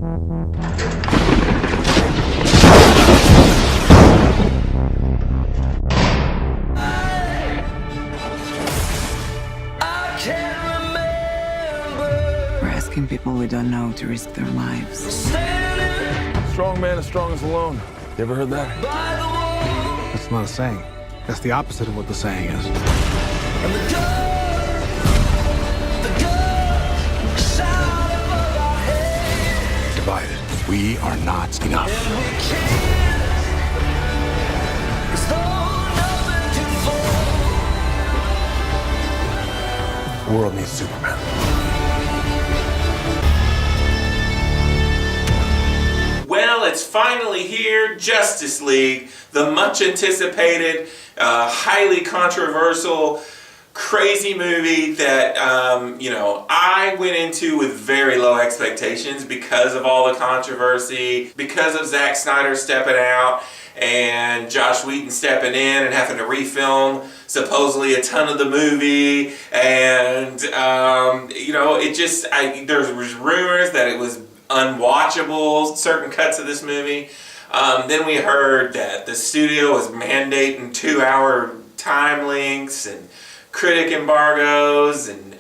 We're asking people we don't know to risk their lives. Strong man as strong as alone. You ever heard that? That's not a saying. That's the opposite of what the saying is. Divided. We are not enough. The world needs Superman. Well, it's finally here, Justice League, the much anticipated, highly controversial, crazy movie that, I went into with very low expectations because of all the controversy, because of Zack Snyder stepping out and Joss Whedon stepping in and having to refilm supposedly a ton of the movie, and there was rumors that it was unwatchable, certain cuts of this movie. Then we heard that the studio was mandating 2-hour time links and critic embargoes, and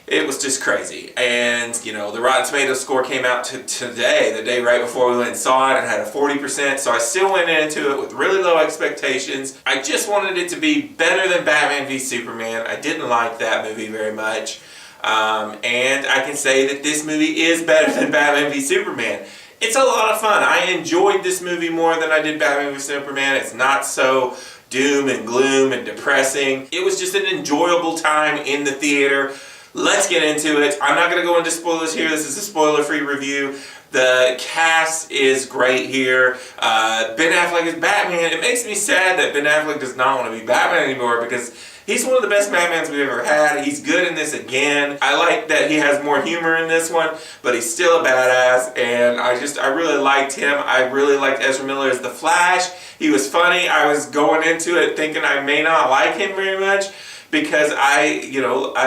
it was just crazy. And the Rotten Tomatoes score came out today, the day right before we went and saw it, and had a 40%. So I still went into it with really low expectations. I just wanted it to be better than Batman v Superman. I didn't like that movie very much. And I can say that this movie is better than Batman v Superman. It's a lot of fun. I enjoyed this movie more than I did Batman v Superman. It's not so doom and gloom and depressing. It was just an enjoyable time in the theater. Let's get into it. I'm not going to go into spoilers here. This is a spoiler-free review. The cast is great here. Ben Affleck is Batman. It makes me sad that Ben Affleck does not want to be Batman anymore, because he's one of the best Batmans we've ever had. He's good in this again. I like that he has more humor in this one, but he's still a badass, and I really liked him. I really liked Ezra Miller as the Flash. He was funny. I was going into it thinking I may not like him very much, because I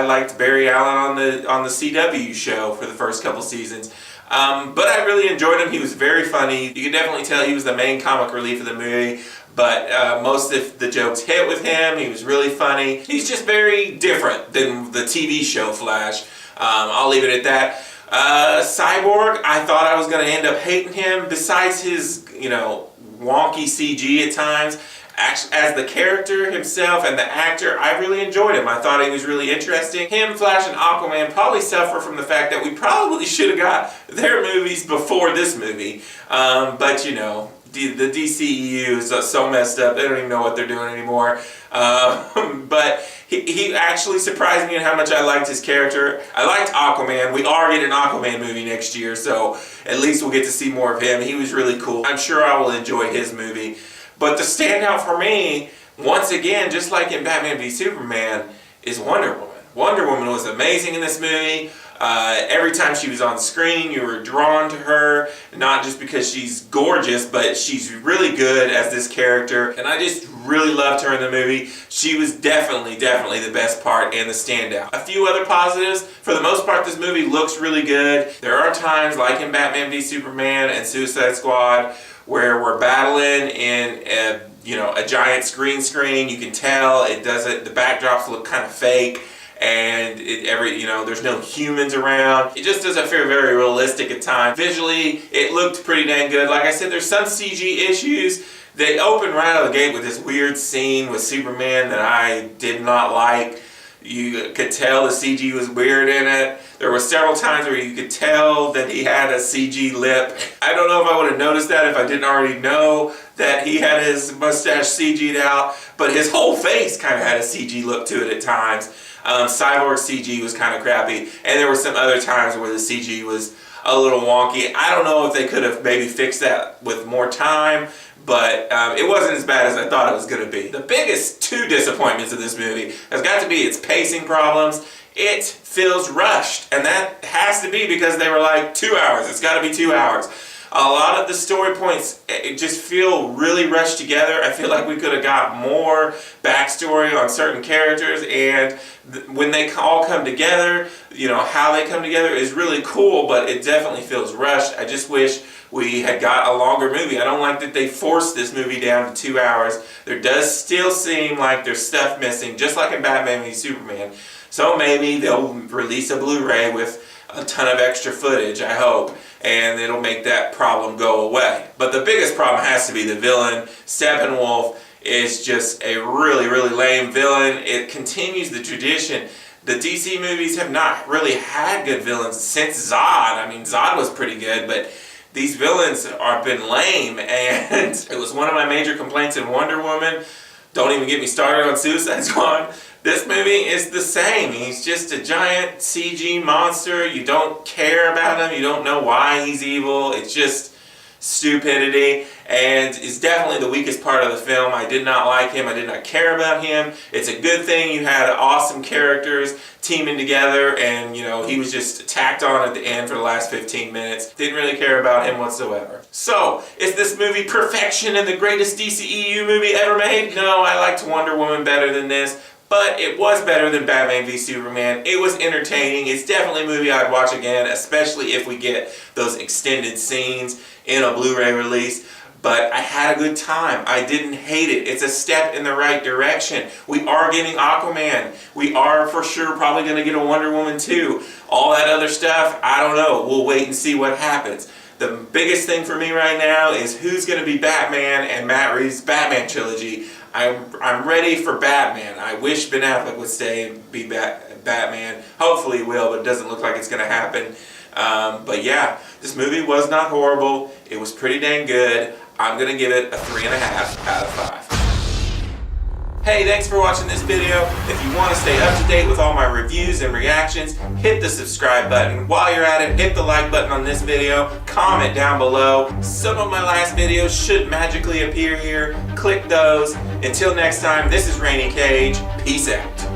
liked Barry Allen on the CW show for the first couple seasons. But I really enjoyed him. He was very funny. You could definitely tell he was the main comic relief of the movie. But most of the jokes hit with him. He was really funny. He's just very different than the TV show Flash. I'll leave it at that. Cyborg, I thought I was going to end up hating him. Besides his, wonky CG at times, as the character himself and the actor, I really enjoyed him. I thought he was really interesting. Him, Flash, and Aquaman probably suffer from the fact that we probably should have got their movies before this movie. But the DCEU is so messed up, they don't even know what they're doing anymore. But he actually surprised me in how much I liked his character. I liked Aquaman. We are getting an Aquaman movie next year, so at least we'll get to see more of him. He was really cool. I'm sure I will enjoy his movie. But the standout for me, once again, just like in Batman v Superman, is Wonder Woman. Wonder Woman was amazing in this movie. Every time she was on screen, you were drawn to her, not just because she's gorgeous, but she's really good as this character, and I just really loved her in the movie. She was definitely the best part and the standout. A few other positives. For the most part, this movie looks really good. There are times, like in Batman v Superman and Suicide Squad, where we're battling in a giant green screen. You can tell the backdrops look kind of fake, and there's no humans around. It just doesn't feel very realistic at times. Visually, it looked pretty dang good. Like I said, there's some CG issues. They open right out of the gate with this weird scene with Superman that I did not like. You could tell the CG was weird in it. There were several times where you could tell that he had a CG lip. I don't know if I would have noticed that if I didn't already know that he had his mustache CG'd out, but his whole face kind of had a CG look to it at times. Cyborg CG was kind of crappy, and there were some other times where the CG was a little wonky. I don't know if they could have maybe fixed that with more time, but it wasn't as bad as I thought it was going to be. The biggest two disappointments of this movie has got to be its pacing problems. It feels rushed, and that has to be because they were like 2 hours. It's got to be 2 hours. A lot of the story points just feel really rushed together. I feel like we could have got more backstory on certain characters, and when they all come together, you know, how they come together is really cool, but it definitely feels rushed. I just wish we had got a longer movie. I don't like that they forced this movie down to 2 hours. There does still seem like there's stuff missing, just like in Batman v Superman. So maybe they'll release a Blu-ray with a ton of extra footage, I hope, and it'll make that problem go away. But the biggest problem has to be the villain. Steppenwolf is just a really, really lame villain. It continues the tradition. The DC movies have not really had good villains since Zod. I mean, Zod was pretty good, but these villains have been lame, and it was one of my major complaints in Wonder Woman. Don't even get me started on Suicide Squad. This movie is the same. He's just a giant CG monster. You don't care about him. You don't know why he's evil. It's just stupidity, and it's definitely the weakest part of the film. I did not like him. I did not care about him. It's a good thing you had awesome characters teaming together, and you know, he was just tacked on at the end for the last 15 minutes. Didn't really care about him whatsoever. So, is this movie perfection and the greatest DCEU movie ever made? No, I liked Wonder Woman better than this, but it was better than Batman v Superman. It was entertaining. It's definitely a movie I'd watch again, especially if we get those extended scenes in a Blu-ray release. But I had a good time. I didn't hate it. It's a step in the right direction. We are getting Aquaman. We are for sure probably going to get a Wonder Woman 2. All that other stuff, I don't know. We'll wait and see what happens. The biggest thing for me right now is who's going to be Batman and Matt Reeves' Batman trilogy. I'm ready for Batman. I wish Ben Affleck would stay and be Batman. Hopefully he will, but it doesn't look like it's going to happen. But yeah, this movie was not horrible. It was pretty dang good. I'm going to give it a 3.5 out of 5. Hey, thanks for watching this video. If you want to stay up to date with all my reviews and reactions, hit the subscribe button. While you're at it, hit the like button on this video. Comment down below. Some of my last videos should magically appear here. Click those. Until next time, this is Rainy Cage. Peace out.